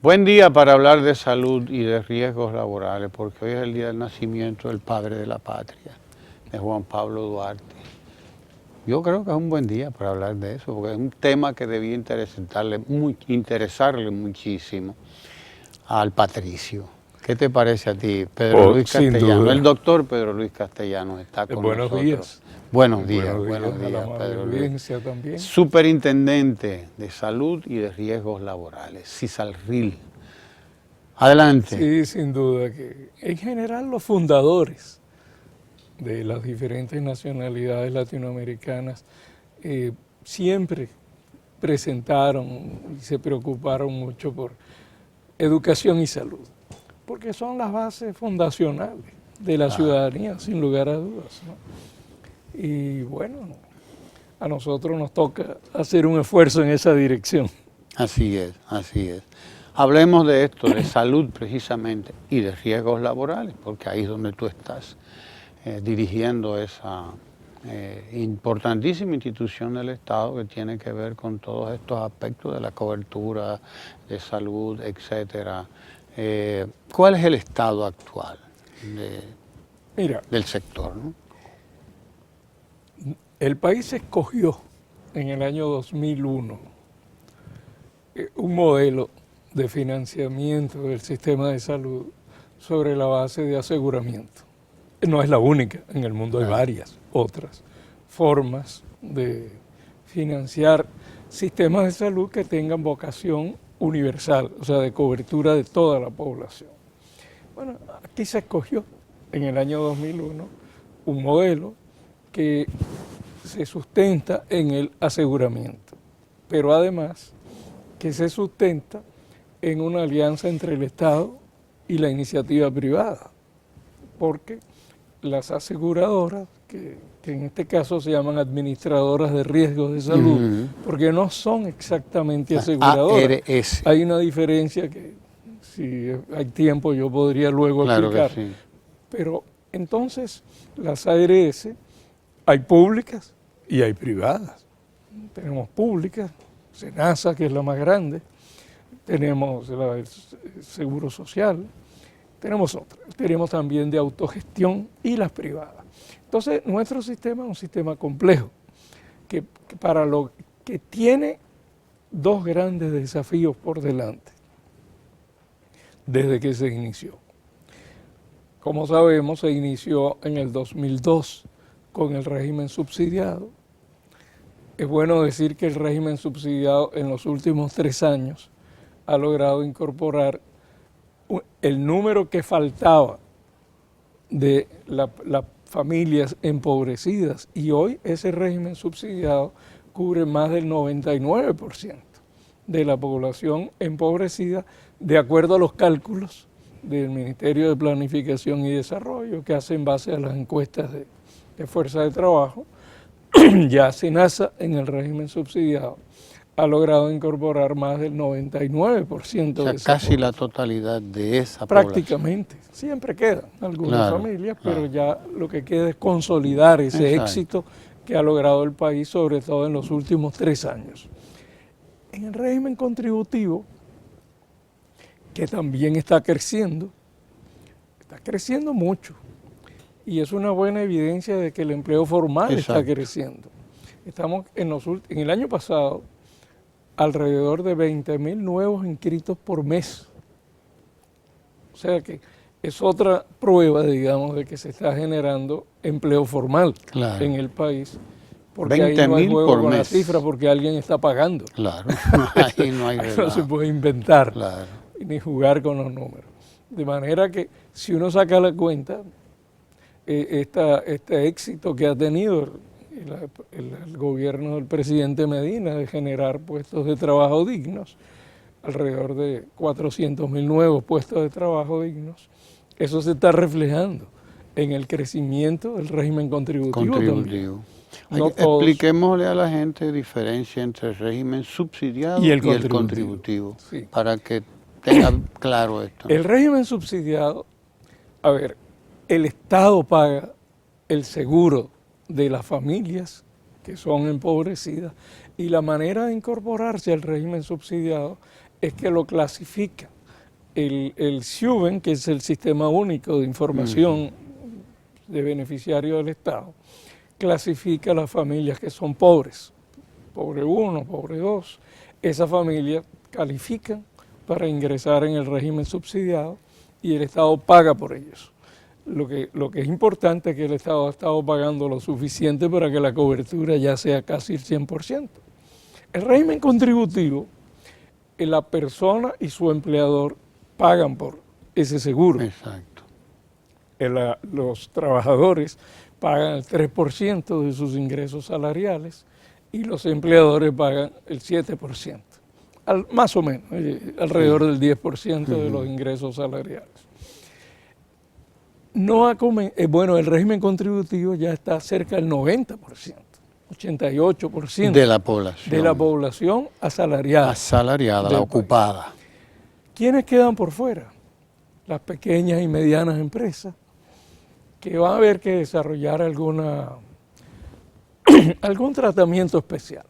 Buen día para hablar de salud y de riesgos laborales, porque hoy es el día del nacimiento del padre de la patria, de Juan Pablo Duarte. Yo creo que es un buen día para hablar de eso, porque es un tema que debía interesarle muchísimo al patricio. ¿Qué te parece a ti, Pedro Luis Castellano? Duda. El doctor Pedro Luis Castellano está con buenos nosotros. Días. Buenos días, Buenos días, Pedro Luis. También. Superintendente de Salud y de Riesgos Laborales, CISALRIL. Adelante. Sí, sin duda que en general los fundadores de las diferentes nacionalidades latinoamericanas siempre presentaron y se preocuparon mucho por educación y salud, porque son las bases fundacionales de la ciudadanía, sin lugar a dudas, ¿no? Y bueno, a nosotros nos toca hacer un esfuerzo en esa dirección. Así es, así es. Hablemos de esto, de salud precisamente, y de riesgos laborales, porque ahí es donde tú estás dirigiendo esa importantísima institución del Estado que tiene que ver con todos estos aspectos de la cobertura de salud, etcétera. ¿Cuál es el estado actual del sector, ¿no? El país escogió en el año 2001 un modelo de financiamiento del sistema de salud sobre la base de aseguramiento. No es la única, en el mundo hay varias otras formas de financiar sistemas de salud que tengan vocación universal, o sea, de cobertura de toda la población. Bueno, aquí se escogió en el año 2001 un modelo que se sustenta en el aseguramiento, pero además que se sustenta en una alianza entre el Estado y la iniciativa privada, porque las aseguradoras, que en este caso se llaman administradoras de riesgos de salud, porque no son exactamente aseguradoras. ARS. Hay una diferencia que, si hay tiempo, yo podría luego explicar. Que sí. Pero entonces, las ARS, hay públicas y hay privadas. Tenemos públicas, SENASA, que es la más grande, tenemos el Seguro Social, tenemos otras, tenemos también de autogestión y las privadas. Entonces, nuestro sistema es un sistema complejo, que para lo que tiene dos grandes desafíos por delante, desde que se inició. Como sabemos, se inició en el 2002 con el régimen subsidiado. Es bueno decir que el régimen subsidiado en los últimos 3 años ha logrado incorporar el número que faltaba de las familias empobrecidas, y hoy ese régimen subsidiado cubre más del 99% de la población empobrecida, de acuerdo a los cálculos del Ministerio de Planificación y Desarrollo, que hacen base a las encuestas de fuerza de trabajo. Ya SENASA, en el régimen subsidiado, ha logrado incorporar más del 99% de esa casi la totalidad de esa población. Prácticamente. Siempre quedan algunas familias, pero ya lo que queda es consolidar ese éxito que ha logrado el país, sobre todo en los últimos 3 años. En el régimen contributivo, que también está creciendo mucho, y es una buena evidencia de que el empleo formal está creciendo. Estamos en el año pasado alrededor de 20,000 nuevos inscritos por mes. O sea que es otra prueba, digamos, de que se está generando empleo formal en el país. Porque ahí no hay juego con la cifra, porque alguien está pagando. Claro, ahí no hay no se puede inventar ni jugar con los números. De manera que si uno saca la cuenta, este éxito que ha tenido el gobierno del presidente Medina de generar puestos de trabajo dignos, alrededor de 400,000 nuevos puestos de trabajo dignos, eso se está reflejando en el crecimiento del régimen contributivo. No expliquémosle a la gente la diferencia entre el régimen subsidiado y el contributivo, para que tenga claro esto. El régimen subsidiado, a ver, el Estado paga el seguro de las familias que son empobrecidas, y la manera de incorporarse al régimen subsidiado es que lo clasifica el SIUBEN, que es el Sistema Único de Información de Beneficiarios del Estado, clasifica a las familias que son pobres, pobre 1, pobre 2. Esas familias califican para ingresar en el régimen subsidiado y el Estado paga por ellos. Lo que es importante es que el Estado ha estado pagando lo suficiente para que la cobertura ya sea casi el 100%. El régimen contributivo, la persona y su empleador pagan por ese seguro. Exacto. Los trabajadores pagan el 3% de sus ingresos salariales y los empleadores pagan el 7%, más o menos, alrededor del 10% de los ingresos salariales. Bueno, el régimen contributivo ya está cerca del 90%, 88% de la población. De la población asalariada. Asalariada, la ocupada. ¿Quiénes quedan por fuera? Las pequeñas y medianas empresas, que van a haber que desarrollar algún tratamiento especial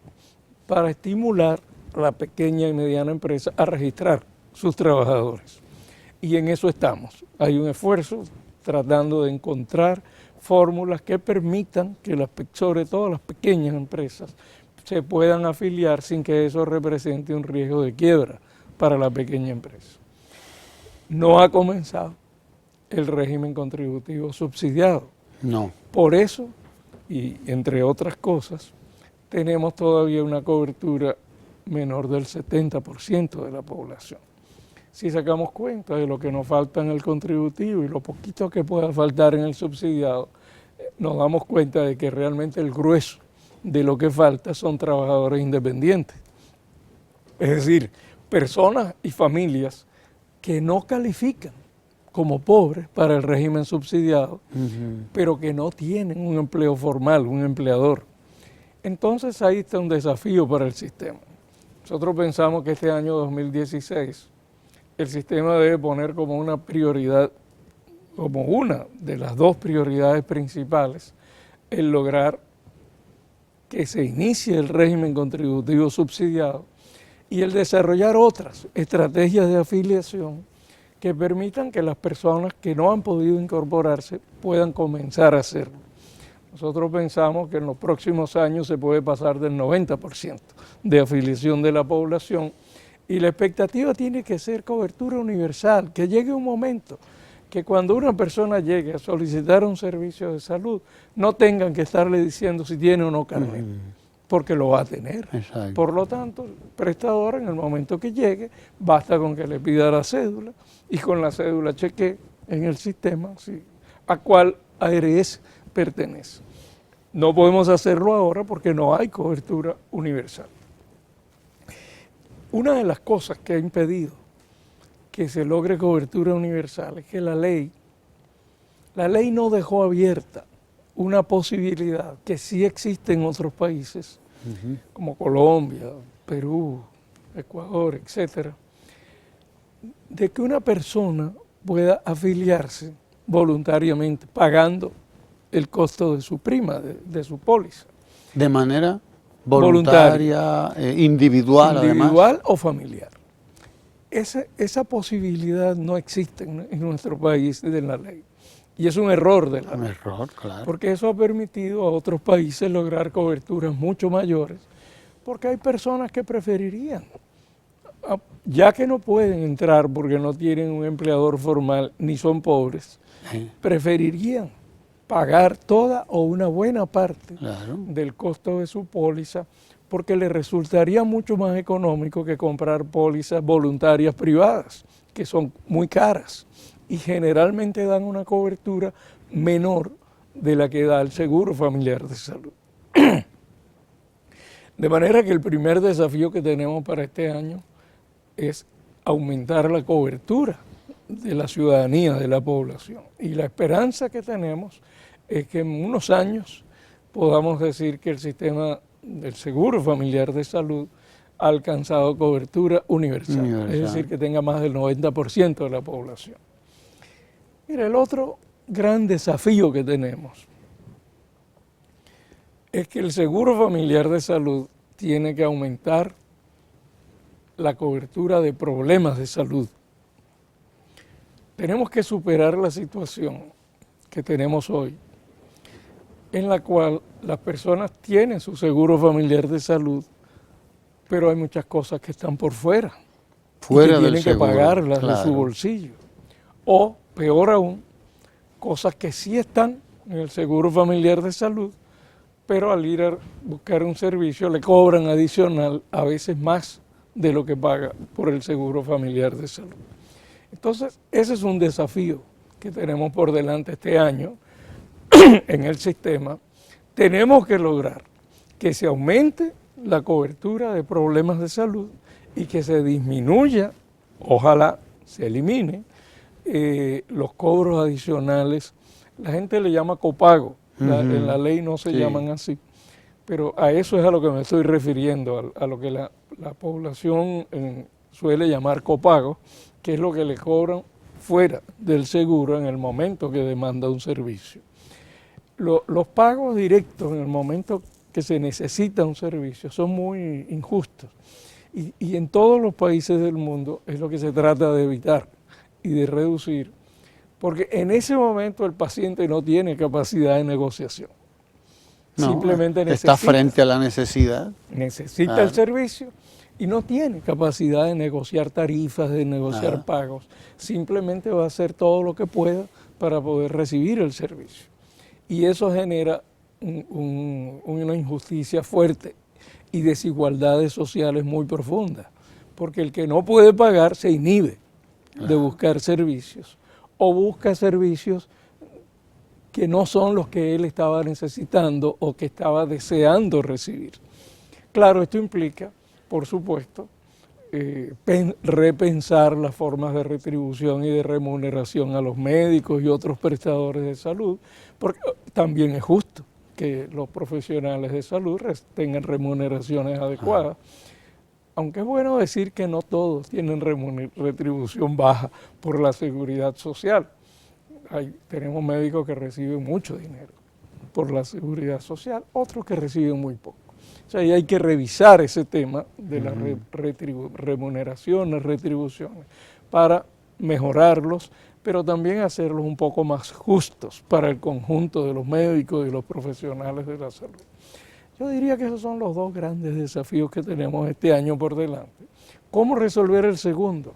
para estimular a la pequeña y mediana empresa a registrar sus trabajadores. Y en eso estamos. Hay un esfuerzo tratando de encontrar fórmulas que permitan que sobre todo las pequeñas empresas se puedan afiliar sin que eso represente un riesgo de quiebra para la pequeña empresa. No ha comenzado el régimen contributivo subsidiado. No. Por eso, y entre otras cosas, tenemos todavía una cobertura menor del 70% de la población. Si sacamos cuenta de lo que nos falta en el contributivo y lo poquito que pueda faltar en el subsidiado, nos damos cuenta de que realmente el grueso de lo que falta son trabajadores independientes. Es decir, personas y familias que no califican como pobres para el régimen subsidiado, pero que no tienen un empleo formal, un empleador. Entonces ahí está un desafío para el sistema. Nosotros pensamos que este año 2016 el sistema debe poner como una prioridad, como una de las dos prioridades principales, el lograr que se inicie el régimen contributivo subsidiado y el desarrollar otras estrategias de afiliación que permitan que las personas que no han podido incorporarse puedan comenzar a hacerlo. Nosotros pensamos que en los próximos años se puede pasar del 90% de afiliación de la población y la expectativa tiene que ser cobertura universal, que llegue un momento que cuando una persona llegue a solicitar un servicio de salud no tengan que estarle diciendo si tiene o no carnet, porque lo va a tener. Exacto. Por lo tanto, el prestador en el momento que llegue, basta con que le pida la cédula y con la cédula chequee en el sistema a cuál ARS pertenece. No podemos hacerlo ahora porque no hay cobertura universal. Una de las cosas que ha impedido que se logre cobertura universal es que la ley no dejó abierta una posibilidad que sí existe en otros países, como Colombia, Perú, Ecuador, etcétera, de que una persona pueda afiliarse voluntariamente pagando el costo de su prima, de su póliza. De manera voluntaria, individual además. Individual o familiar. Esa posibilidad no existe en nuestro país de la ley. Y es un error de la ley. Un error, claro. Porque eso ha permitido a otros países lograr coberturas mucho mayores, porque hay personas que preferirían, ya que no pueden entrar porque no tienen un empleador formal ni son pobres, preferirían pagar toda o una buena parte del costo de su póliza, porque les resultaría mucho más económico que comprar pólizas voluntarias privadas, que son muy caras y generalmente dan una cobertura menor de la que da el Seguro Familiar de Salud. De manera que el primer desafío que tenemos para este año es aumentar la cobertura de la ciudadanía, de la población. Y la esperanza que tenemos es que en unos años podamos decir que el sistema del Seguro Familiar de Salud ha alcanzado cobertura universal. Es decir, que tenga más del 90% de la población. Mira, el otro gran desafío que tenemos es que el Seguro Familiar de Salud tiene que aumentar la cobertura de problemas de salud. tenemos que superar la situación que tenemos hoy, en la cual las personas tienen su seguro familiar de salud, pero hay muchas cosas que están por fuera y que tienen que pagarlas de su bolsillo. O, peor aún, cosas que sí están en el seguro familiar de salud, pero al ir a buscar un servicio le cobran adicional, a veces más de lo que paga por el seguro familiar de salud. Entonces, ese es un desafío que tenemos por delante este año en el sistema. Tenemos que lograr que se aumente la cobertura de problemas de salud y que se disminuya, ojalá se elimine, los cobros adicionales. La gente le llama copago, en la ley no se llaman así, pero a eso es a lo que me estoy refiriendo, a lo que la población suele llamar copago, que es lo que le cobran fuera del seguro en el momento que demanda un servicio. Los pagos directos en el momento que se necesita un servicio son muy injustos y en todos los países del mundo es lo que se trata de evitar y de reducir, porque en ese momento el paciente no tiene capacidad de negociación. No, simplemente está frente a la necesidad. Necesita el servicio y no tiene capacidad de negociar tarifas, de negociar pagos. Simplemente va a hacer todo lo que pueda para poder recibir el servicio. Y eso genera una injusticia fuerte y desigualdades sociales muy profundas, porque el que no puede pagar se inhibe de buscar servicios o busca servicios que no son los que él estaba necesitando o que estaba deseando recibir. Claro, esto implica, por supuesto, repensar las formas de retribución y de remuneración a los médicos y otros prestadores de salud, porque también es justo que los profesionales de salud tengan remuneraciones adecuadas. Aunque es bueno decir que no todos tienen retribución baja por la seguridad social. Tenemos médicos que reciben mucho dinero por la seguridad social, otros que reciben muy poco. O sea, y hay que revisar ese tema de las remuneraciones, retribuciones, para mejorarlos, pero también hacerlos un poco más justos para el conjunto de los médicos y los profesionales de la salud. Yo diría que esos son los dos grandes desafíos que tenemos este año por delante. ¿Cómo resolver el segundo?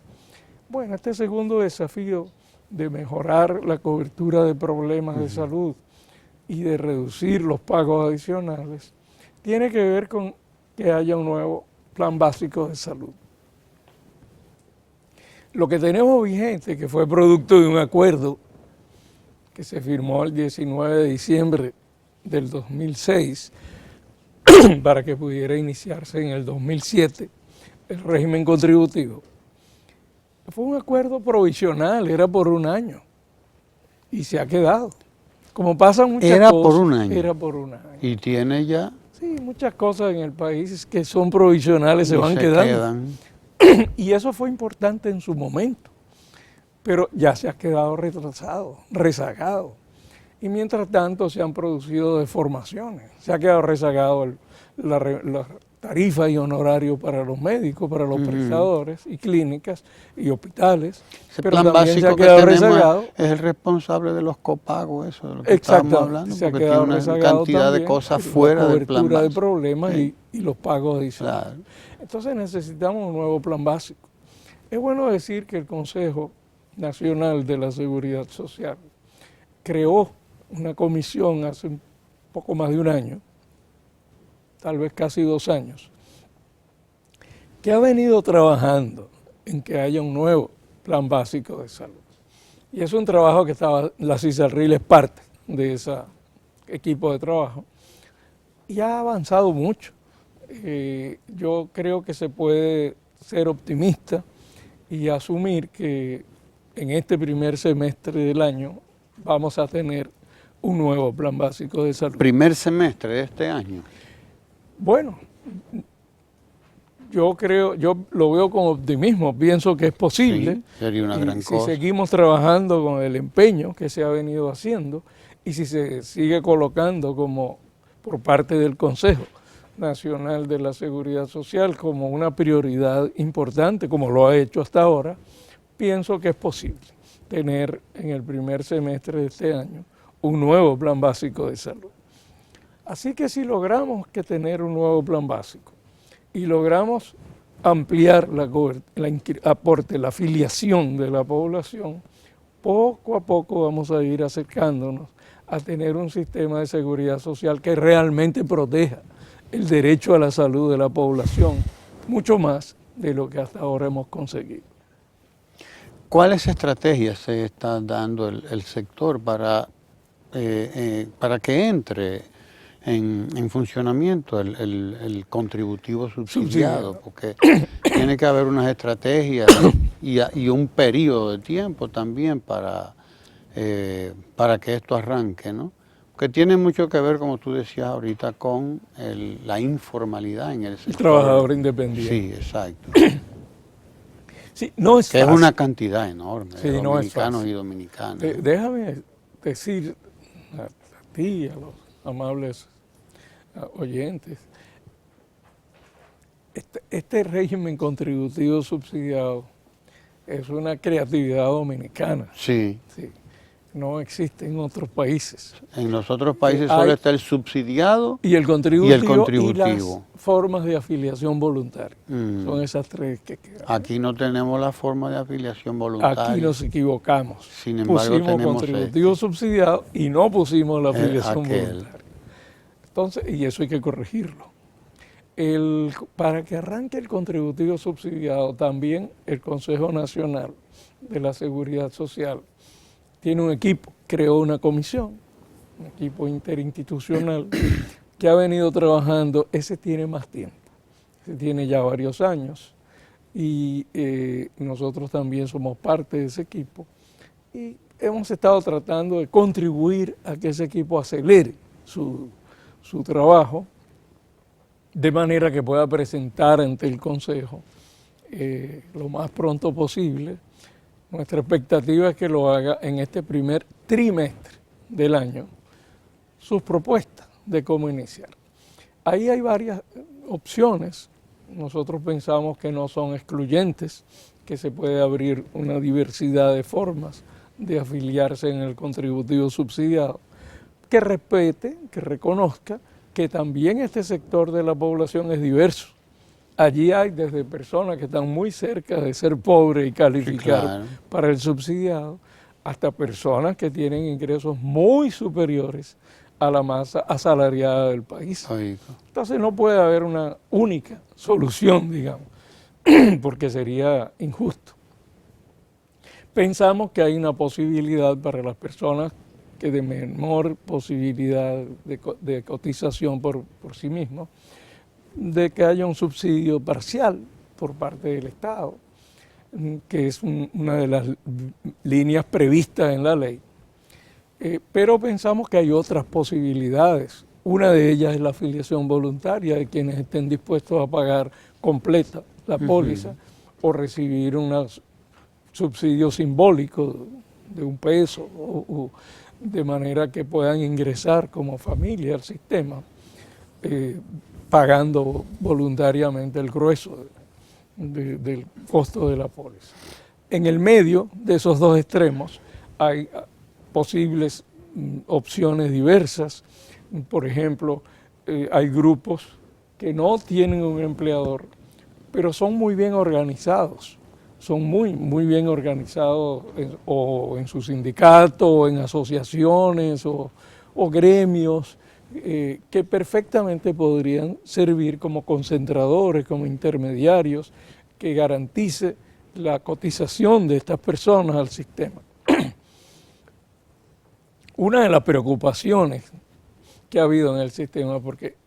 Bueno, este segundo desafío de mejorar la cobertura de problemas de salud y de reducir los pagos adicionales, tiene que ver con que haya un nuevo plan básico de salud. Lo que tenemos vigente, que fue producto de un acuerdo que se firmó el 19 de diciembre del 2006, para que pudiera iniciarse en el 2007 el régimen contributivo. Fue un acuerdo provisional, era por un año y se ha quedado. Como pasan muchas cosas. Por un año. Era por un año. ¿Y tiene ya? Sí, muchas cosas en el país que son provisionales se van quedando. Y eso fue importante en su momento, pero ya se ha quedado retrasado, rezagado. Y mientras tanto se han producido deformaciones. Se ha quedado rezagado la tarifa y honorario para los médicos, para los prestadores y clínicas y hospitales. Ese pero plan también básico se ha que quedado tenemos rezagado. es el responsable de los copagos, eso de lo que estábamos hablando, se ha porque quedado tiene una rezagado cantidad también, de cosas fuera del plan cobertura de básico. problemas y los pagos adicionales. Claro. Entonces necesitamos un nuevo plan básico. Es bueno decir que el Consejo Nacional de la Seguridad Social creó una comisión hace un poco más de un año, tal vez casi 2 años, que ha venido trabajando en que haya un nuevo plan básico de salud. Y es un trabajo que la CISALRIL es parte de ese equipo de trabajo y ha avanzado mucho. Yo creo que se puede ser optimista y asumir que en este primer semestre del año vamos a tener un nuevo plan básico de salud. Primer semestre de este año. Bueno, yo lo veo con optimismo, pienso que es posible. Sí, sería una gran cosa. Si seguimos trabajando con el empeño que se ha venido haciendo y si se sigue colocando como por parte del Consejo Nacional de la Seguridad Social como una prioridad importante, como lo ha hecho hasta ahora, pienso que es posible. tener en el primer semestre de este año un nuevo plan básico de salud. Así que si logramos que tener un nuevo plan básico y logramos ampliar la afiliación de la población, poco a poco vamos a ir acercándonos a tener un sistema de seguridad social que realmente proteja el derecho a la salud de la población, mucho más de lo que hasta ahora hemos conseguido. ¿Cuáles estrategias se está dando el sector para que entre en funcionamiento el contributivo subsidiado? Porque tiene que haber unas estrategias y un periodo de tiempo también para que esto arranque, ¿no? Que tiene mucho que ver, como tú decías ahorita, con la informalidad en el sector. El trabajador independiente. Sí, exacto. Sí, no es que fácil. es una cantidad enorme Sí, de no es dominicanos fácil. y dominicanas. Déjame decir a ti, a los amables oyentes, este régimen contributivo subsidiado es una creatividad dominicana. Sí. Sí. No existe en otros países. En los otros países solo está el subsidiado y el contributivo y las contributivo. formas de afiliación voluntaria. Son esas tres que quedan. Aquí no tenemos la forma de afiliación voluntaria. Aquí nos equivocamos. Sin embargo, pusimos tenemos contributivo subsidiado y no pusimos la afiliación aquel. voluntaria. Entonces, y eso hay que corregirlo. Para que arranque el contributivo subsidiado, también el Consejo Nacional de la Seguridad Social tiene un equipo, creó una comisión, un equipo interinstitucional que ha venido trabajando. Ese tiene más tiempo, ese tiene ya varios años y nosotros también somos parte de ese equipo y hemos estado tratando de contribuir a que ese equipo acelere su trabajo de manera que pueda presentar ante el Consejo lo más pronto posible. Nuestra expectativa es que lo haga en este primer trimestre del año, sus propuestas de cómo iniciar. Ahí hay varias opciones. Nosotros pensamos que no son excluyentes, que se puede abrir una diversidad de formas de afiliarse en el contributivo subsidiado, que respete, que reconozca que también este sector de la población es diverso. Allí hay desde personas que están muy cerca de ser pobres y calificar claro. para el subsidiado, hasta personas que tienen ingresos muy superiores a la masa asalariada del país. Oigo. Entonces no puede haber una única solución, digamos, porque sería injusto. Pensamos que hay una posibilidad para las personas que de menor posibilidad de cotización por sí mismos, de que haya un subsidio parcial por parte del Estado, que es una de las líneas previstas en la ley. Pero pensamos que hay otras posibilidades. Una de ellas es la afiliación voluntaria de quienes estén dispuestos a pagar completa la póliza o recibir un subsidio simbólico de $1 o de manera que puedan ingresar como familia al sistema, pagando voluntariamente el grueso del costo de la póliza. En el medio de esos dos extremos hay posibles opciones diversas. Por ejemplo, hay grupos que no tienen un empleador, pero son muy bien organizados. Son muy bien organizados o en su sindicato, o en asociaciones o gremios, que perfectamente podrían servir como concentradores, como intermediarios, que garantice la cotización de estas personas al sistema. Una de las preocupaciones que ha habido en el sistema, porque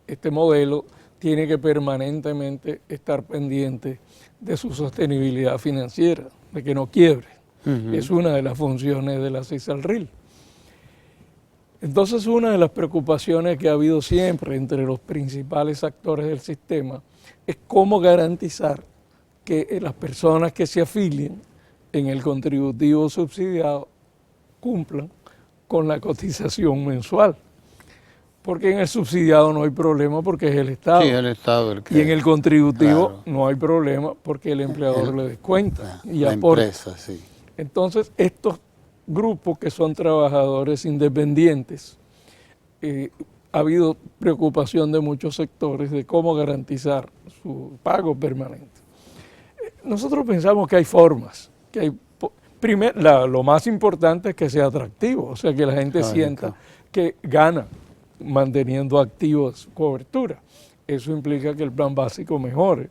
este modelo tiene que permanentemente estar pendiente de su sostenibilidad financiera, de que no quiebre. Es una de las funciones de la CISALRIL. Entonces, una de las preocupaciones que ha habido siempre entre los principales actores del sistema es cómo garantizar que las personas que se afilien en el contributivo subsidiado cumplan con la cotización mensual. Porque en el subsidiado no hay problema porque es el Estado. Sí, el Estado el que, y en el contributivo claro. no hay problema porque el empleador le descuenta y la aporta. empresa, sí. Entonces, estos grupos que son trabajadores independientes, ha habido preocupación de muchos sectores de cómo garantizar su pago permanente. Nosotros pensamos que hay formas, que hay, lo más importante es que sea atractivo, o sea, que la gente sienta que gana manteniendo activa su cobertura. Eso implica que el plan básico mejore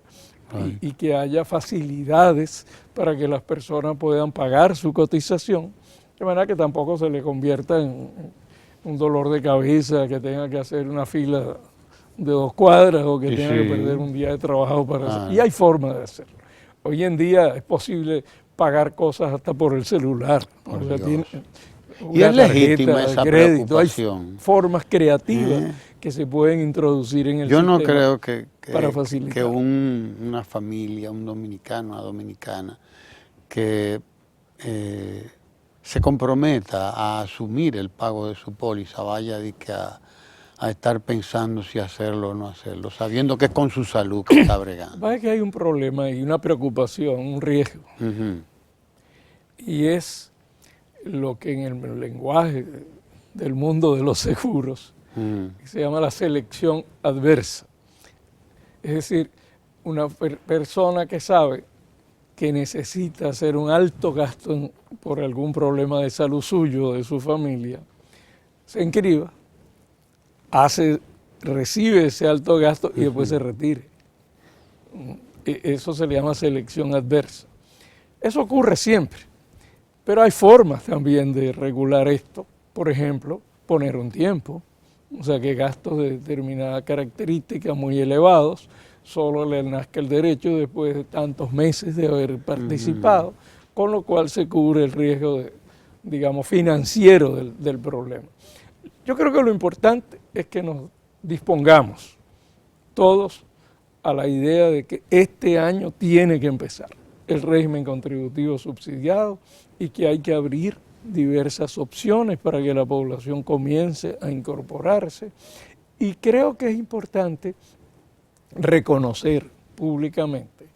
y que haya facilidades para que las personas puedan pagar su cotización, de manera que tampoco se le convierta en un dolor de cabeza, que tenga que hacer una fila de 2 cuadras o que tenga que perder un día de trabajo para hacerlo. Y hay formas de hacerlo. Hoy en día es posible pagar cosas hasta por el celular. O sea, y es legítima esa crédito. preocupación. Hay formas creativas que se pueden introducir en el sistema. Yo no creo para facilitar. Que una familia, un dominicano, una dominicana, que se comprometa a asumir el pago de su póliza, vaya a estar pensando si hacerlo o no hacerlo, sabiendo que es con su salud que está bregando. Vaya que hay un problema y una preocupación, un riesgo. Y es lo que en el lenguaje del mundo de los seguros se llama la selección adversa. Es decir, una persona que sabe que necesita hacer un alto gasto por algún problema de salud suyo o de su familia, se inscriba, recibe ese alto gasto y después se retire. Eso se le llama selección adversa. Eso ocurre siempre, pero hay formas también de regular esto. Por ejemplo, poner un tiempo, o sea que gastos de determinada característica muy elevados solo le nazca el derecho después de tantos meses de haber participado, con lo cual se cubre el riesgo, digamos, financiero del problema. Yo creo que lo importante es que nos dispongamos todos a la idea de que este año tiene que empezar el régimen contributivo subsidiado y que hay que abrir diversas opciones para que la población comience a incorporarse. Y creo que es importante reconocer públicamente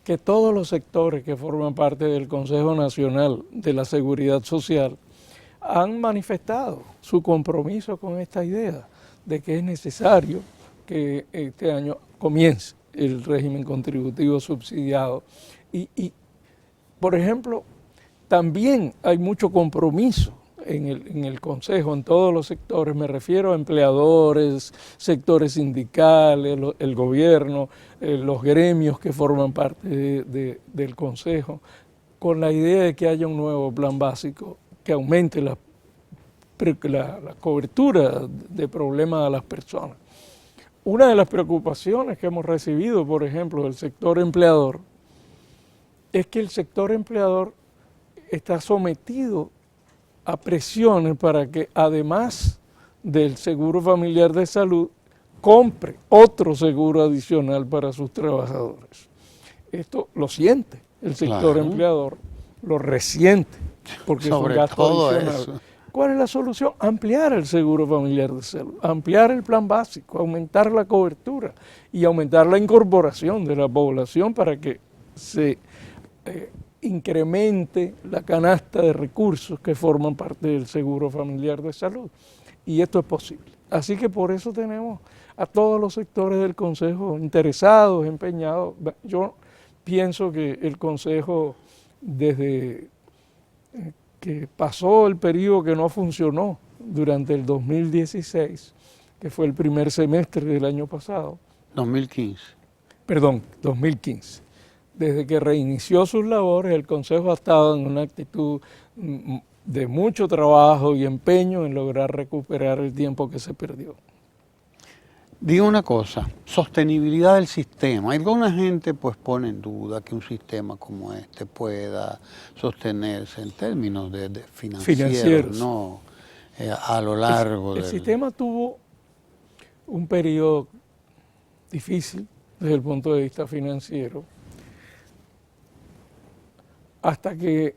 que todos los sectores que forman parte del Consejo Nacional de la Seguridad Social han manifestado su compromiso con esta idea de que es necesario que este año comience el régimen contributivo subsidiado. Y por ejemplo, también hay mucho compromiso en el Consejo, en todos los sectores, me refiero a empleadores, sectores sindicales, el gobierno, los gremios que forman parte del Consejo, con la idea de que haya un nuevo plan básico que aumente la cobertura de problemas a las personas. Una de las preocupaciones que hemos recibido, por ejemplo, del sector empleador, es que el sector empleador está sometido a presiones para que además del seguro familiar de salud, compre otro seguro adicional para sus trabajadores. Esto lo siente el sector empleador, lo resiente, porque es un gasto adicional. Eso. ¿Cuál es la solución? Ampliar el seguro familiar de salud, ampliar el plan básico, aumentar la cobertura y aumentar la incorporación de la población para que se incremente la canasta de recursos que forman parte del seguro familiar de salud. Y esto es posible. Así que por eso tenemos a todos los sectores del Consejo interesados, empeñados. Yo pienso que el Consejo, desde que pasó el periodo que no funcionó durante el 2016, que fue el primer semestre del año pasado. 2015. Perdón, 2015. Desde que reinició sus labores, el Consejo ha estado en una actitud de mucho trabajo y empeño en lograr recuperar el tiempo que se perdió. Digo una cosa, sostenibilidad del sistema. Alguna gente pues pone en duda que un sistema como este pueda sostenerse en términos de financieros, ¿no? A lo largo del... El sistema tuvo un periodo difícil desde el punto de vista financiero, hasta que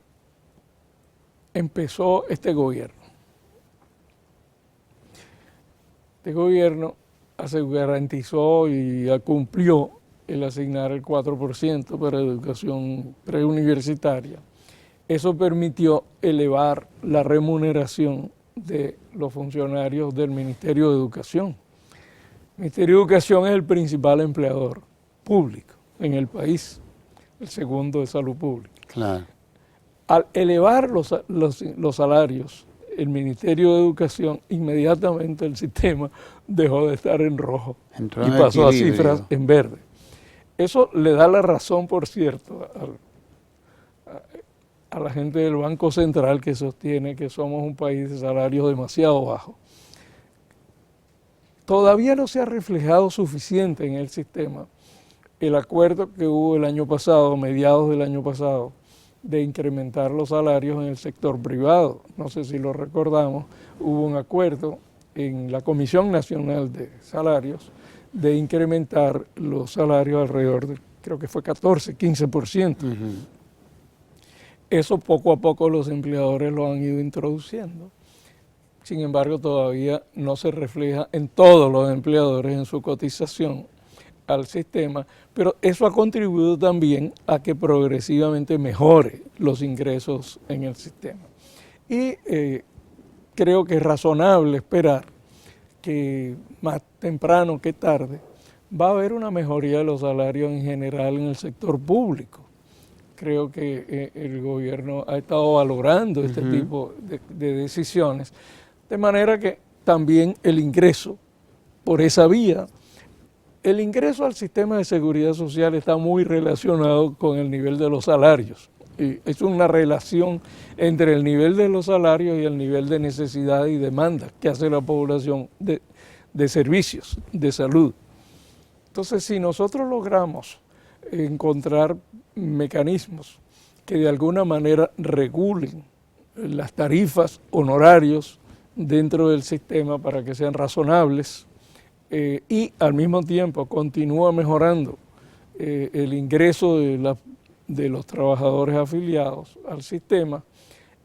empezó este gobierno. Este gobierno garantizó y cumplió el asignar el 4% para educación preuniversitaria Eso permitió elevar la remuneración de los funcionarios del Ministerio de Educación. El Ministerio de Educación es el principal empleador público en el país, el segundo de salud pública. Claro. Al elevar los salarios, el Ministerio de Educación, inmediatamente el sistema dejó de estar en rojo y pasó a cifras en verde. Eso le da la razón, por cierto, a la gente del Banco Central, que sostiene que somos un país de salarios demasiado bajos. Todavía no se ha reflejado suficiente en el sistema el acuerdo que hubo el año pasado, mediados del año pasado, de incrementar los salarios en el sector privado. No sé si lo recordamos, hubo un acuerdo en la Comisión Nacional de Salarios de incrementar los salarios alrededor de, creo que fue 14, 15%. Eso poco a poco los empleadores lo han ido introduciendo. Sin embargo, todavía no se refleja en todos los empleadores en su cotización al sistema, pero eso ha contribuido también a que progresivamente mejore los ingresos en el sistema. Y creo que es razonable esperar que más temprano que tarde va a haber una mejoría de los salarios en general en el sector público. Creo que el gobierno ha estado valorando este tipo de decisiones, de manera que también el ingreso por esa vía, el ingreso al sistema de seguridad social está muy relacionado con el nivel de los salarios. Y es una relación entre el nivel de los salarios y el nivel de necesidad y demanda que hace la población de servicios, de salud. Entonces, si nosotros logramos encontrar mecanismos que de alguna manera regulen las tarifas, honorarios dentro del sistema para que sean razonables y al mismo tiempo continúa mejorando el ingreso de los trabajadores afiliados al sistema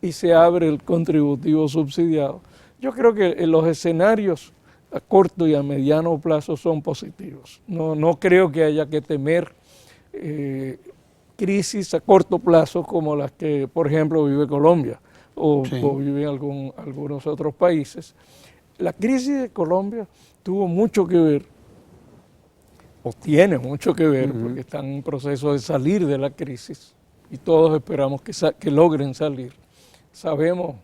y se abre el contributivo subsidiado. Yo creo que los escenarios a corto y a mediano plazo son positivos. No creo que haya que temer crisis a corto plazo como las que, por ejemplo, vive Colombia o viven algunos otros países. La crisis de Colombia tuvo mucho que ver, o tiene mucho que ver, porque están en proceso de salir de la crisis y todos esperamos que logren salir. Sabemos,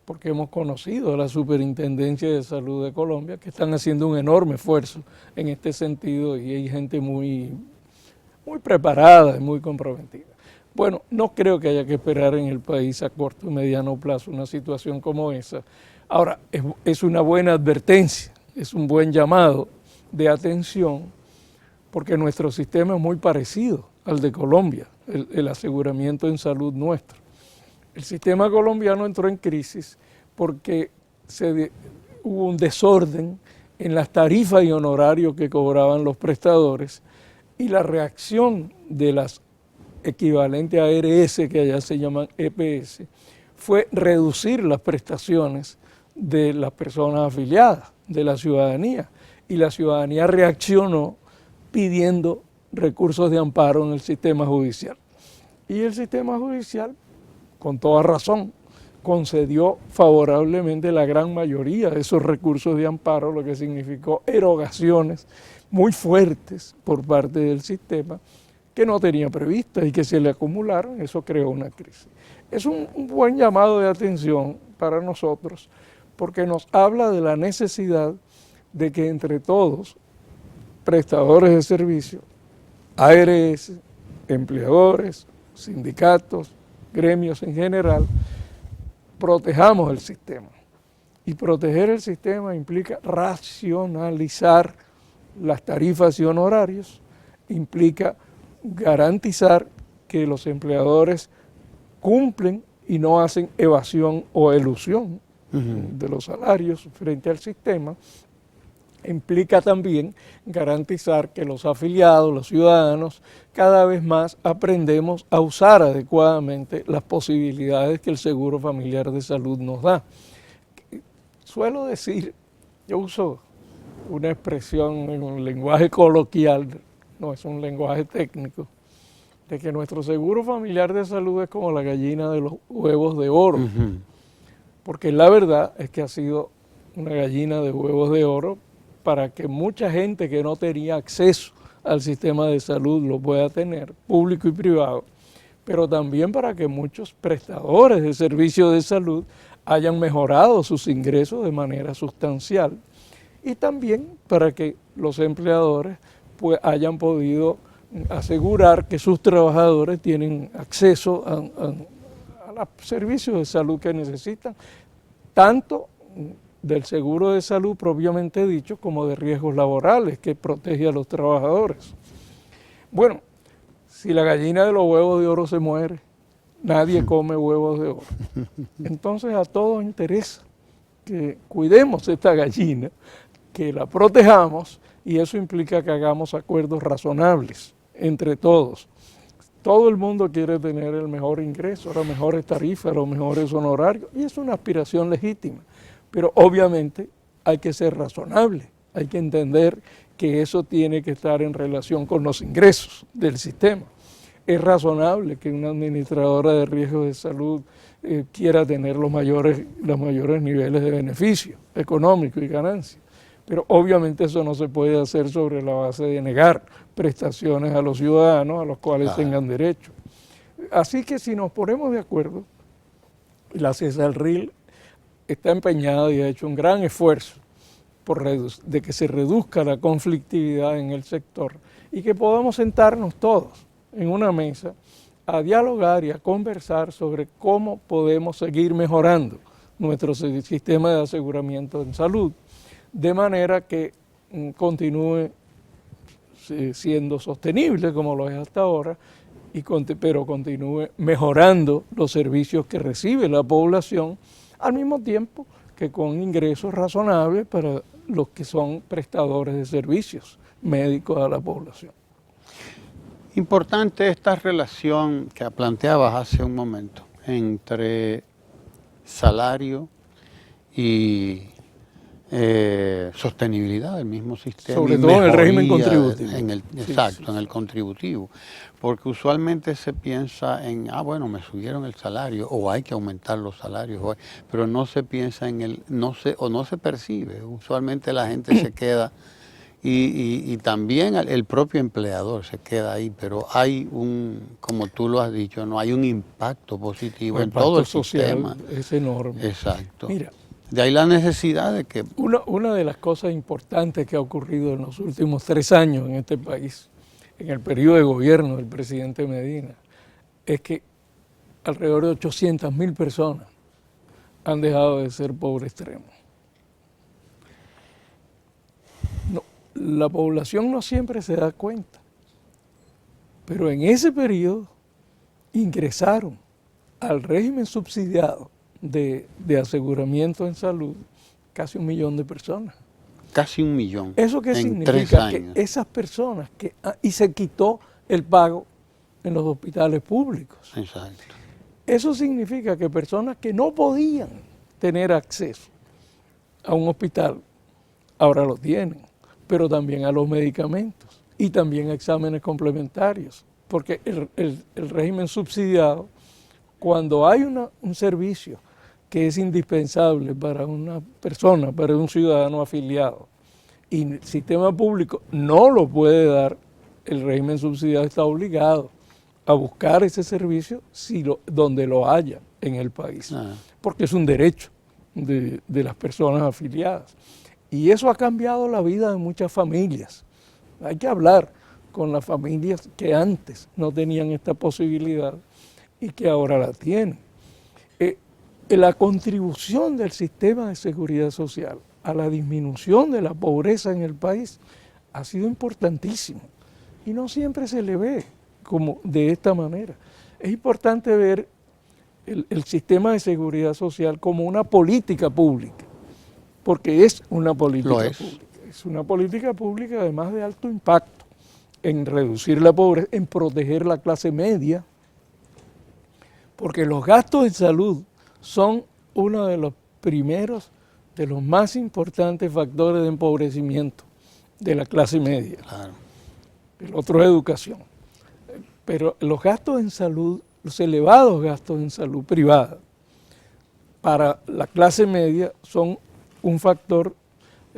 porque hemos conocido a la Superintendencia de Salud de Colombia, que están haciendo un enorme esfuerzo en este sentido y hay gente muy preparada y muy comprometida. Bueno, no creo que haya que esperar en el país a corto y mediano plazo una situación como esa. Ahora, es una buena advertencia, es un buen llamado de atención, porque nuestro sistema es muy parecido al de Colombia, el aseguramiento en salud nuestro. El sistema colombiano entró en crisis porque hubo un desorden en las tarifas y honorarios que cobraban los prestadores y la reacción de las equivalentes a ARS, que allá se llaman EPS, fue reducir las prestaciones de las personas afiliadas, de la ciudadanía, y la ciudadanía reaccionó pidiendo recursos de amparo en el sistema judicial. Y el sistema judicial, con toda razón, concedió favorablemente la gran mayoría de esos recursos de amparo, lo que significó erogaciones muy fuertes por parte del sistema que no tenía previstas y que se le acumularon. Eso creó una crisis. Es un buen llamado de atención para nosotros porque nos habla de la necesidad de que entre todos, prestadores de servicios, ARS, empleadores, sindicatos, gremios en general, protejamos el sistema. Y proteger el sistema implica racionalizar las tarifas y honorarios, implica garantizar que los empleadores cumplen y no hacen evasión o elusión de los salarios frente al sistema, implica también garantizar que los afiliados, los ciudadanos, cada vez más aprendemos a usar adecuadamente las posibilidades que el Seguro Familiar de Salud nos da. Suelo decir, yo uso una expresión en un lenguaje coloquial, no es un lenguaje técnico, de que nuestro seguro familiar de salud es como la gallina de los huevos de oro, porque la verdad es que ha sido una gallina de huevos de oro para que mucha gente que no tenía acceso al sistema de salud lo pueda tener, público y privado, pero también para que muchos prestadores de servicios de salud hayan mejorado sus ingresos de manera sustancial y también para que los empleadores pues, hayan podido asegurar que sus trabajadores tienen acceso a los servicios de salud que necesitan, tanto del seguro de salud propiamente dicho como de riesgos laborales que protege a los trabajadores. Bueno, si la gallina de los huevos de oro se muere, nadie come huevos de oro. Entonces a todos interesa que cuidemos esta gallina, que la protejamos y eso implica que hagamos acuerdos razonables entre todos. Todo el mundo quiere tener el mejor ingreso, las mejores tarifas, los mejores honorarios y es una aspiración legítima. Pero obviamente hay que ser razonable, hay que entender que eso tiene que estar en relación con los ingresos del sistema. Es razonable que una administradora de riesgos de salud quiera tener los mayores niveles de beneficio económico y ganancia. Pero obviamente eso no se puede hacer sobre la base de negar prestaciones a los ciudadanos a los cuales tengan derecho. Así que si nos ponemos de acuerdo, la CESALRIL está empeñada y ha hecho un gran esfuerzo de que se reduzca la conflictividad en el sector y que podamos sentarnos todos en una mesa a dialogar y a conversar sobre cómo podemos seguir mejorando nuestro sistema de aseguramiento en salud, de manera que continúe siendo sostenible como lo es hasta ahora, pero continúe mejorando los servicios que recibe la población, al mismo tiempo que con ingresos razonables para los que son prestadores de servicios médicos a la población. Importante esta relación que planteabas hace un momento entre salario y sostenibilidad del mismo sistema. Sobre todo en el régimen contributivo. En el contributivo. Porque usualmente se piensa en, bueno, me subieron el salario o hay que aumentar los salarios, pero no se piensa en no se percibe. Usualmente la gente se queda y también el propio empleador se queda ahí, pero hay como tú lo has dicho, no hay un impacto positivo en todo el sistema. Es enorme. Exacto. Mira, de ahí la necesidad de que... Una de las cosas importantes que ha ocurrido en los últimos 3 años en este país, en el periodo de gobierno del presidente Medina, es que alrededor de 800.000 personas han dejado de ser pobre extremo. La población no siempre se da cuenta, pero en ese periodo ingresaron al régimen subsidiado de aseguramiento en salud casi 1 millón de personas. Casi 1 millón. ¿Eso qué significa? Que esas personas y se quitó el pago en los hospitales públicos. Exacto. Eso significa que personas que no podían tener acceso a un hospital, ahora lo tienen, pero también a los medicamentos y también a exámenes complementarios, porque el régimen subsidiado, cuando hay un servicio que es indispensable para una persona, para un ciudadano afiliado, y el sistema público no lo puede dar, el régimen subsidiado está obligado a buscar ese servicio donde lo haya en el país, porque es un derecho de las personas afiliadas. Y eso ha cambiado la vida de muchas familias. Hay que hablar con las familias que antes no tenían esta posibilidad y que ahora la tienen. La contribución del sistema de seguridad social a la disminución de la pobreza en el país ha sido importantísima y no siempre se le ve como de esta manera. Es importante ver el sistema de seguridad social como una política pública, porque es una política pública. Es una política pública además de alto impacto en reducir la pobreza, en proteger la clase media, porque los gastos en salud son uno de los primeros, de los más importantes factores de empobrecimiento de la clase media. Claro. El otro es educación. Pero los gastos en salud, los elevados gastos en salud privada, para la clase media son un factor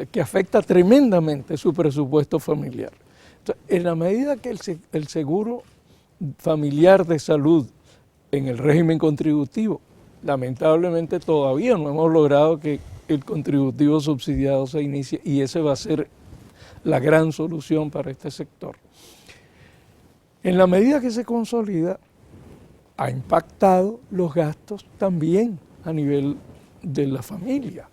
que afecta tremendamente su presupuesto familiar. Entonces, en la medida que el seguro familiar de salud en el régimen contributivo, lamentablemente todavía no hemos logrado que el contributivo subsidiado se inicie, y ese va a ser la gran solución para este sector. En la medida que se consolida, ha impactado los gastos también a nivel de la familia.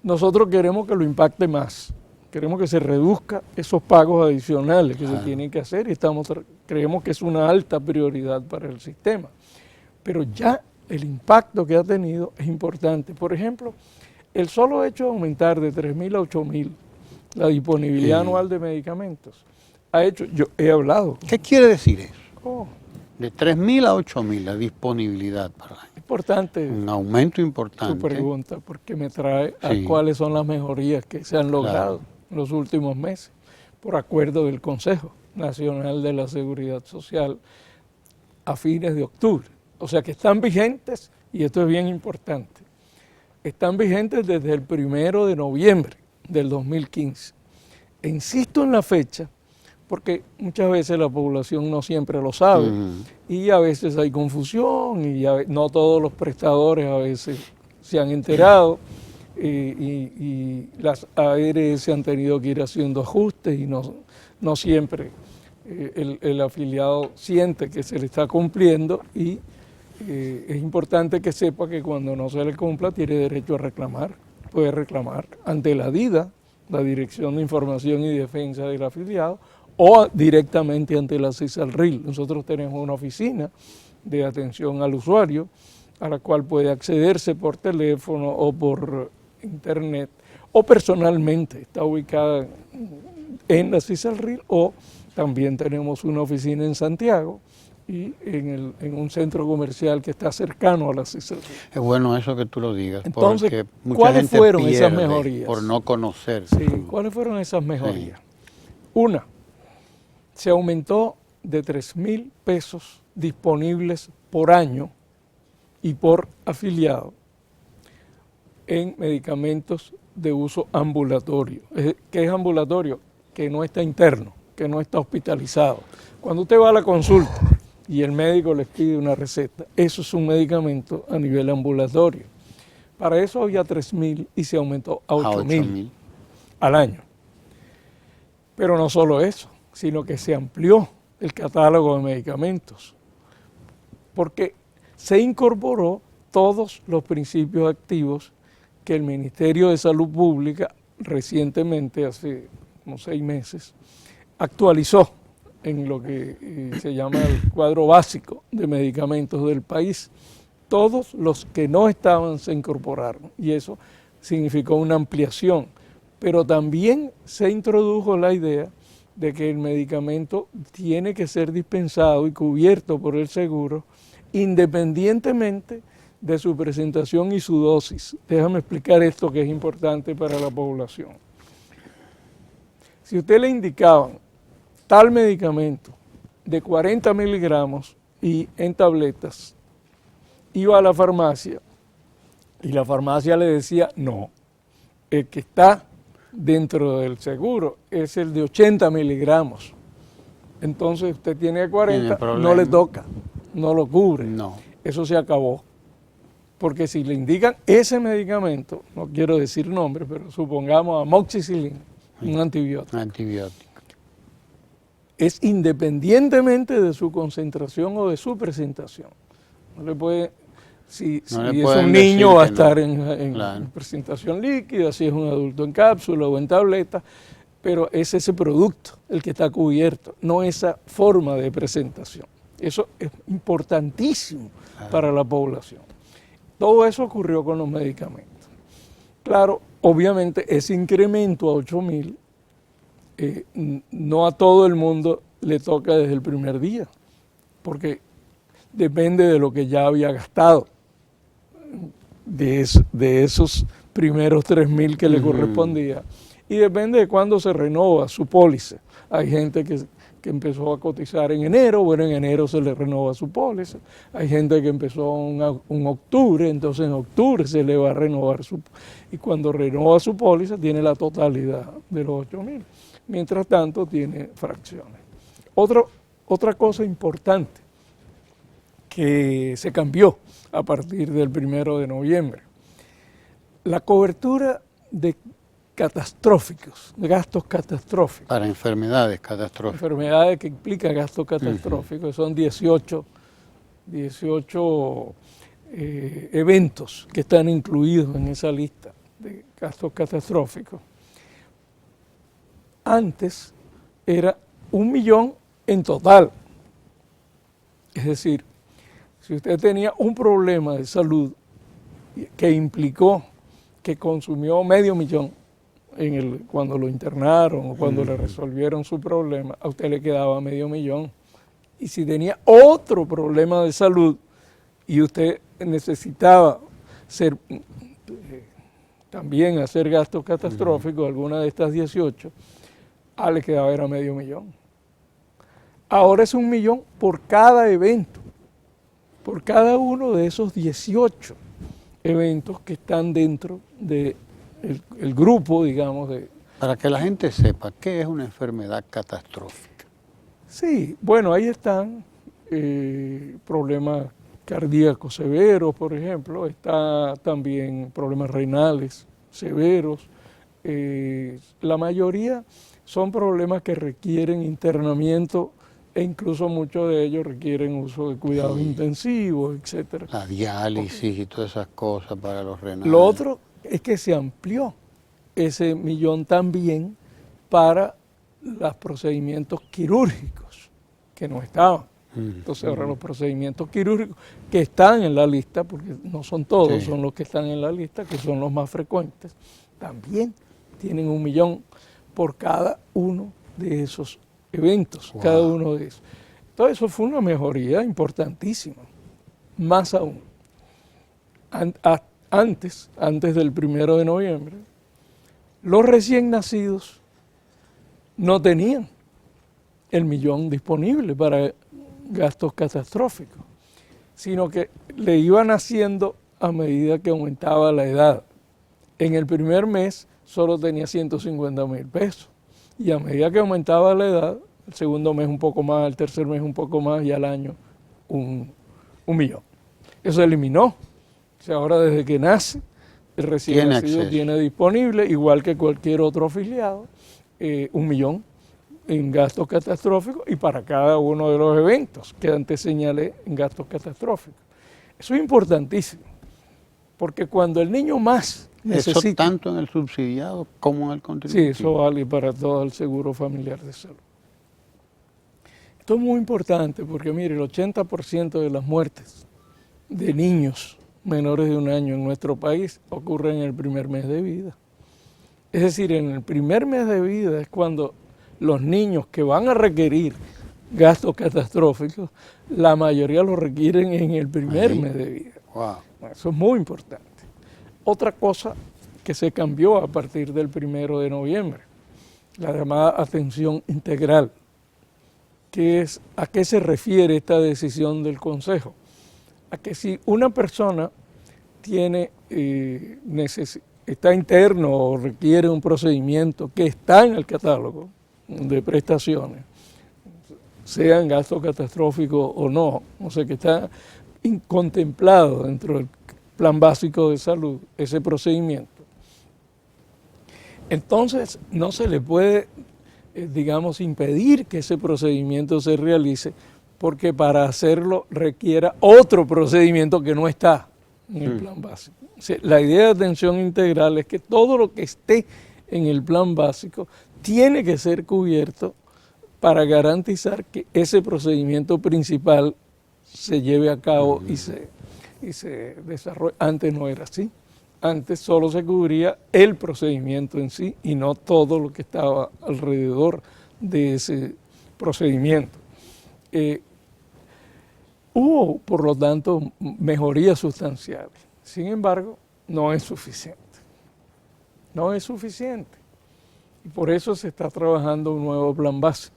Nosotros queremos que lo impacte más, queremos que se reduzca esos pagos adicionales que se tienen que hacer, y creemos que es una alta prioridad para el sistema. Pero ya el impacto que ha tenido es importante. Por ejemplo, el solo hecho de aumentar de 3.000 a 8.000 la disponibilidad anual de medicamentos ha hecho, yo he hablado. ¿Qué quiere decir eso? Oh, De 3.000 a 8.000 la disponibilidad para la gente. importante Un aumento importante. tu pregunta, porque me trae a Sí. cuáles son las mejorías que se han logrado en los últimos meses, por acuerdo del Consejo Nacional de la Seguridad Social a fines de octubre. O sea que están vigentes, y esto es bien importante, están vigentes desde el 1 de noviembre del 2015. E insisto en la fecha, porque muchas veces la población no siempre lo sabe, y a veces hay confusión, y no todos los prestadores a veces se han enterado, y las ARS han tenido que ir haciendo ajustes, y no siempre el afiliado siente que se le está cumpliendo, y es importante que sepa que cuando no se le cumpla tiene derecho a reclamar, puede reclamar ante la DIDA, la Dirección de Información y Defensa del Afiliado, o directamente ante la CISALRIL. Nosotros tenemos una oficina de atención al usuario a la cual puede accederse por teléfono o por internet, o personalmente, está ubicada en la CISALRIL, o también tenemos una oficina en Santiago y en un centro comercial que está cercano a la CISALRIL. Es bueno eso que tú lo digas. Entonces, porque mucha ¿cuáles gente fueron esas pierde mejorías? por no conocer. Sí, ¿cuáles fueron esas mejorías? Una, se aumentó de 3.000 pesos disponibles por año y por afiliado en medicamentos de uso ambulatorio. ¿Qué es ambulatorio? Que no está interno, que no está hospitalizado. Cuando usted va a la consulta y el médico les pide una receta, eso es un medicamento a nivel ambulatorio. Para eso había 3.000 y se aumentó a 8.000 al año. Pero no solo eso, sino que se amplió el catálogo de medicamentos, porque se incorporó todos los principios activos que el Ministerio de Salud Pública recientemente, hace como 6 meses, actualizó en lo que se llama el cuadro básico de medicamentos del país. Todos los que no estaban se incorporaron, y eso significó una ampliación, pero también se introdujo la idea de que el medicamento tiene que ser dispensado y cubierto por el seguro independientemente de su presentación y su dosis. Déjame explicar esto que es importante para la población. Si usted le indicaban tal medicamento de 40 miligramos y en tabletas, iba a la farmacia y la farmacia le decía, no, el que está dentro del seguro es el de 80 miligramos. Entonces usted tiene 40, no le toca, no lo cubre. No. Eso se acabó. Porque si le indican ese medicamento, no quiero decir nombre, pero supongamos amoxicilina, un antibiótico. Antibiótico. Es independientemente de su concentración o de su presentación. No le puede, si es un niño va a estar en presentación líquida, si es un adulto en cápsula o en tableta, pero es ese producto el que está cubierto, no esa forma de presentación. Eso es importantísimo para la población. Todo eso ocurrió con los medicamentos. Claro, obviamente ese incremento a 8.000, no a todo el mundo le toca desde el primer día, porque depende de lo que ya había gastado, de esos primeros 3.000 que le correspondía, y depende de cuándo se renova su póliza. Hay gente que empezó a cotizar en enero, bueno, en enero se le renova su póliza. Hay gente que empezó un octubre, entonces en octubre se le va a renovar y cuando renova su póliza tiene la totalidad de los 8.000. Mientras tanto tiene fracciones. Otra cosa importante que se cambió a partir del 1 de noviembre, la cobertura de catastróficos, de gastos catastróficos. Para enfermedades catastróficas. Enfermedades que implican gastos catastróficos, son 18 eventos que están incluidos en esa lista de gastos catastróficos. Antes era 1 millón en total. Es decir, si usted tenía un problema de salud que implicó que consumió $500,000 cuando lo internaron o cuando le resolvieron su problema, a usted le quedaba $500,000. Y si tenía otro problema de salud y usted necesitaba también hacer gastos catastróficos, alguna de estas 18, le quedaba era $500,000. Ahora es $1 millón por cada evento, por cada uno de esos 18 eventos que están dentro del grupo, digamos. Para que la gente sepa, ¿qué es una enfermedad catastrófica? Sí, bueno, ahí están problemas cardíacos severos, por ejemplo, está también problemas renales severos. La mayoría son problemas que requieren internamiento e incluso muchos de ellos requieren uso de cuidados intensivos, etcétera. La diálisis y todas esas cosas para los renales. Lo otro es que se amplió ese $1 millón también para los procedimientos quirúrgicos que no estaban. Entonces ahora los procedimientos quirúrgicos que están en la lista, porque no son todos, son los que están en la lista, que son los más frecuentes, también tienen $1 millón por cada uno de esos eventos, cada uno de esos. Entonces eso fue una mejoría importantísima. Más aún, antes del 1 de noviembre, los recién nacidos no tenían el $1 millón disponible para gastos catastróficos, sino que le iban haciendo a medida que aumentaba la edad. En el primer mes solo tenía $150,000 y a medida que aumentaba la edad, el segundo mes un poco más, el tercer mes un poco más y al año $1 millón. Eso se eliminó. O sea, ahora desde que nace, el recién nacido tiene disponible, igual que cualquier otro afiliado, $1 millón en gastos catastróficos y para cada uno de los eventos que antes señalé en gastos catastróficos. Eso es importantísimo, porque cuando el niño más necesita... ¿Eso tanto en el subsidiado como en el contributivo? Sí, eso vale para todo el seguro familiar de salud. Esto es muy importante porque, mire, el 80% de las muertes de niños menores de 1 año en nuestro país ocurren en el primer mes de vida. Es decir, en el primer mes de vida es cuando los niños que van a requerir gastos catastróficos, la mayoría los requieren en el primer mes de vida. Eso es muy importante. Otra cosa que se cambió a partir del 1 de noviembre, la llamada atención integral. ¿A qué se refiere esta decisión del Consejo? A que si una persona está interno o requiere un procedimiento que está en el catálogo de prestaciones, sean gastos catastróficos o no, o sea que está contemplado dentro del plan básico de salud ese procedimiento, entonces no se le puede, digamos, impedir que ese procedimiento se realice, porque para hacerlo requiera otro procedimiento que no está en el plan básico. O sea, la idea de atención integral es que todo lo que esté en el plan básico tiene que ser cubierto para garantizar que ese procedimiento principal se lleve a cabo y se desarrolle. Antes no era así. Antes solo se cubría el procedimiento en sí y no todo lo que estaba alrededor de ese procedimiento. Hubo, por lo tanto, mejorías sustanciales. Sin embargo, no es suficiente. No es suficiente. Y por eso se está trabajando un nuevo plan básico.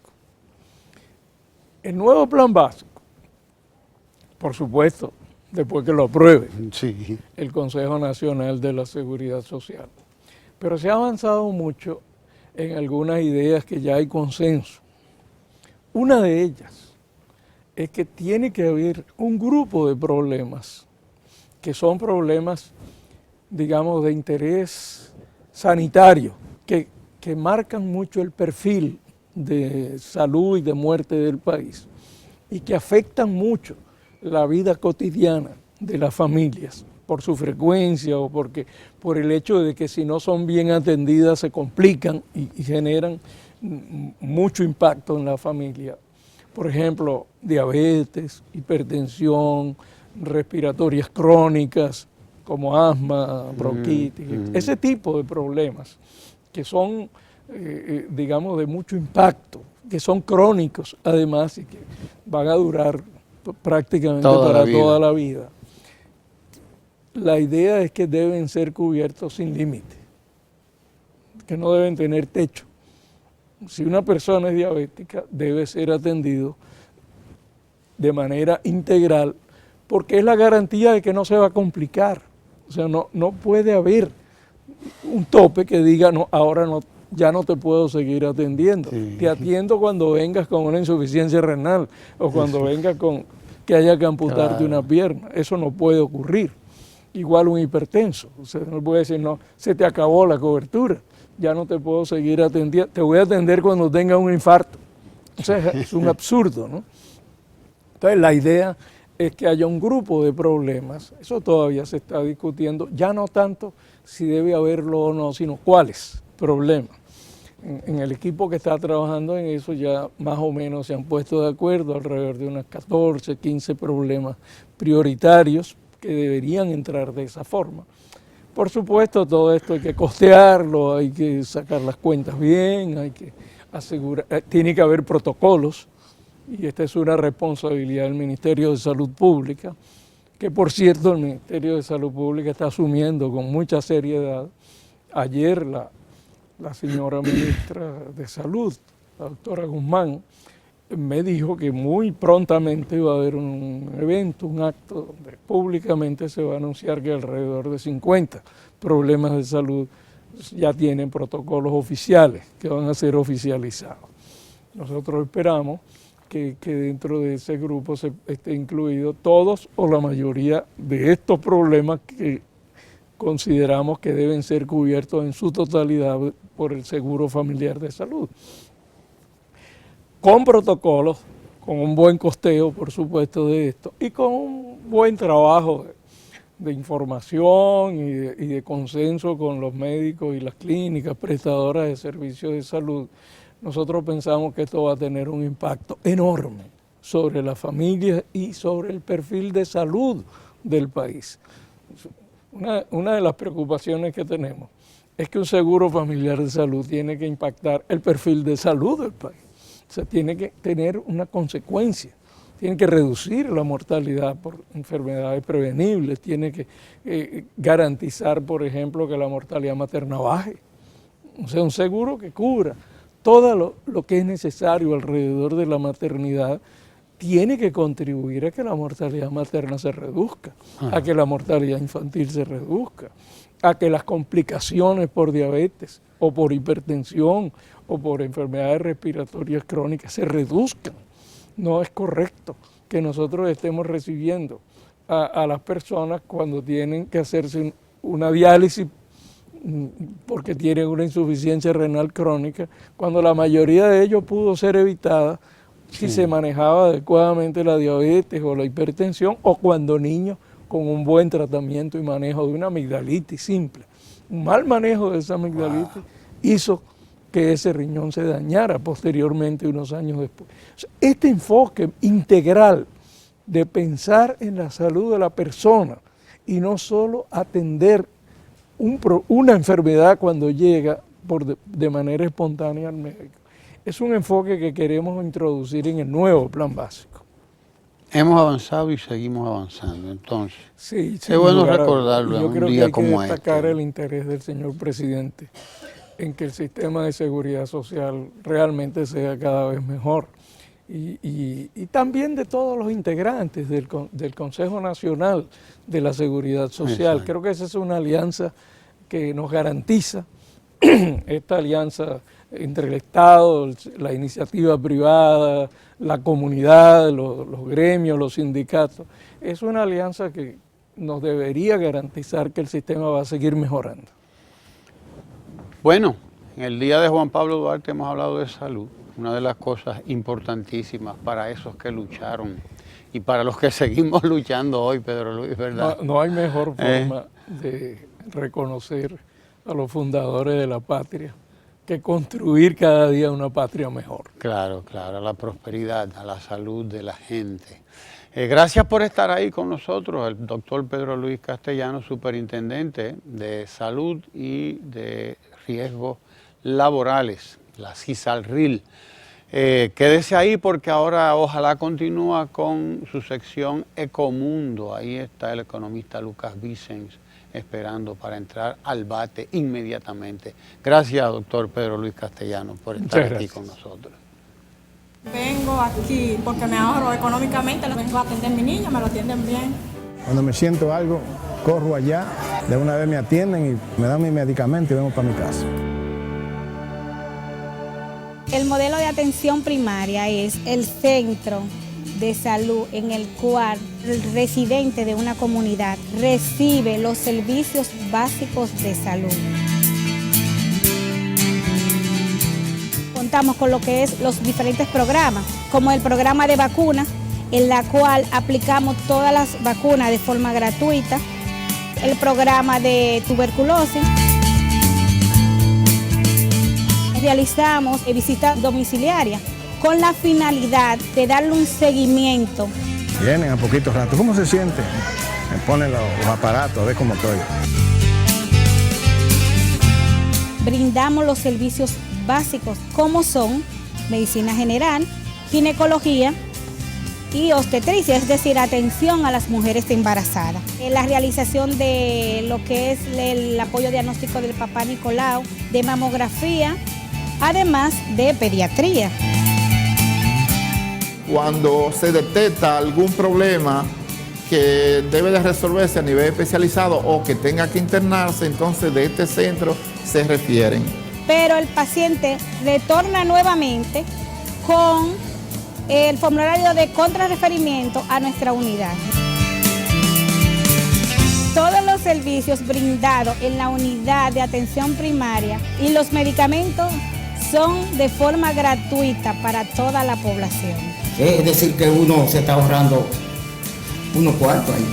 El nuevo plan básico, por supuesto, después que lo apruebe Sí. el Consejo Nacional de la Seguridad Social. Pero se ha avanzado mucho en algunas ideas que ya hay consenso. Una de ellas es que tiene que haber un grupo de problemas que son problemas, digamos, de interés sanitario, que marcan mucho el perfil de salud y de muerte del país y que afectan mucho la vida cotidiana de las familias por su frecuencia o por el hecho de que si no son bien atendidas se complican y generan mucho impacto en la familia. Por ejemplo, diabetes, hipertensión, respiratorias crónicas como asma, bronquitis, ese tipo de problemas que son, digamos, de mucho impacto, que son crónicos además y que van a durar prácticamente toda la vida. La idea es que deben ser cubiertos sin límite, que no deben tener techo. Si una persona es diabética, debe ser atendido de manera integral, porque es la garantía de que no se va a complicar. O sea, no puede haber un tope que diga, no, ahora no, ya no te puedo seguir atendiendo. Sí. Te atiendo cuando vengas con una insuficiencia renal o cuando vengas con que haya que amputarte una pierna. Eso no puede ocurrir. Igual un hipertenso. O sea, no puede decir, no, se te acabó la cobertura, ya no te puedo seguir atendiendo, te voy a atender cuando tenga un infarto. O sea, es un absurdo, ¿no? Entonces, la idea es que haya un grupo de problemas, eso todavía se está discutiendo, ya no tanto si debe haberlo o no, sino cuáles problemas. En el equipo que está trabajando en eso ya más o menos se han puesto de acuerdo alrededor de unas 14, 15 problemas prioritarios que deberían entrar de esa forma. Por supuesto, todo esto hay que costearlo, hay que sacar las cuentas bien, hay que asegurar, tiene que haber protocolos, y esta es una responsabilidad del Ministerio de Salud Pública, que por cierto el Ministerio de Salud Pública está asumiendo con mucha seriedad. Ayer la señora ministra de Salud, la doctora Guzmán, me dijo que muy prontamente va a haber un evento, un acto donde públicamente se va a anunciar que alrededor de 50 problemas de salud ya tienen protocolos oficiales que van a ser oficializados. Nosotros esperamos que dentro de ese grupo se esté incluido todos o la mayoría de estos problemas que consideramos que deben ser cubiertos en su totalidad por el Seguro Familiar de Salud. Con protocolos, con un buen costeo, por supuesto, de esto, y con un buen trabajo de información y de consenso con los médicos y las clínicas prestadoras de servicios de salud. Nosotros pensamos que esto va a tener un impacto enorme sobre las familias y sobre el perfil de salud del país. Una de las preocupaciones que tenemos es que un seguro familiar de salud tiene que impactar el perfil de salud del país. O sea, tiene que tener una consecuencia, tiene que reducir la mortalidad por enfermedades prevenibles, tiene que garantizar, por ejemplo, que la mortalidad materna baje. O sea, un seguro que cubra todo lo que es necesario alrededor de la maternidad tiene que contribuir a que la mortalidad materna se reduzca, a que la mortalidad infantil se reduzca, a que las complicaciones por diabetes o por hipertensión o por enfermedades respiratorias crónicas se reduzcan. No es correcto que nosotros estemos recibiendo a las personas cuando tienen que hacerse una diálisis porque tienen una insuficiencia renal crónica, cuando la mayoría de ellos pudo ser evitada si se manejaba adecuadamente la diabetes o la hipertensión, o cuando niños con un buen tratamiento y manejo de una amigdalitis simple. Un mal manejo de esa amigdalitis hizo que ese riñón se dañara posteriormente, unos años después. O sea, este enfoque integral de pensar en la salud de la persona y no solo atender una enfermedad cuando llega de manera espontánea al médico, es un enfoque que queremos introducir en el nuevo plan básico. Hemos avanzado y seguimos avanzando, entonces. Sí, es bueno recordarlo en un día como este. Yo creo que hay que destacar el interés del señor presidente en que el sistema de seguridad social realmente sea cada vez mejor. y también de todos los integrantes del Consejo Nacional de la Seguridad Social. Exacto. Creo que esa es una alianza que nos garantiza, esta alianza entre el Estado, la iniciativa privada, la comunidad, los gremios, los sindicatos. Es una alianza que nos debería garantizar que el sistema va a seguir mejorando. Bueno, en el día de Juan Pablo Duarte hemos hablado de salud, una de las cosas importantísimas para esos que lucharon y para los que seguimos luchando hoy, Pedro Luis, ¿verdad? No hay mejor forma de reconocer a los fundadores de la patria que construir cada día una patria mejor. Claro, claro, a la prosperidad, a la salud de la gente. Gracias por estar ahí con nosotros, el doctor Pedro Luis Castellano, superintendente de salud y de riesgos laborales, la CISALRIL. Quédese ahí porque ahora ojalá continúa con su sección Ecomundo. Ahí está el economista Lucas Vicens esperando para entrar al bate inmediatamente. Gracias, doctor Pedro Luis Castellano, por estar aquí con nosotros. Vengo aquí porque me ahorro económicamente, lo vengo a atender a mi niño, me lo atienden bien. Cuando me siento algo, corro allá, de una vez me atienden y me dan mi medicamento y vengo para mi casa. El modelo de atención primaria es el centro de salud en el cual el residente de una comunidad recibe los servicios básicos de salud. Contamos con lo que es los diferentes programas, como el programa de vacunas, en la cual aplicamos todas las vacunas de forma gratuita, el programa de tuberculosis. Realizamos visitas domiciliarias con la finalidad de darle un seguimiento. Vienen a poquito rato. ¿Cómo se siente? Me ponen los aparatos, a ver cómo estoy. Brindamos los servicios básicos como son medicina general, ginecología y obstetricia, es decir, atención a las mujeres embarazadas. La realización de lo que es el apoyo diagnóstico del papá Nicolau, de mamografía, además de pediatría. Cuando se detecta algún problema que debe de resolverse a nivel especializado o que tenga que internarse, entonces de este centro se refieren. Pero el paciente retorna nuevamente con el formulario de contrarreferimiento a nuestra unidad. Todos los servicios brindados en la unidad de atención primaria y los medicamentos son de forma gratuita para toda la población. Es decir, que uno se está ahorrando unos cuartos ahí.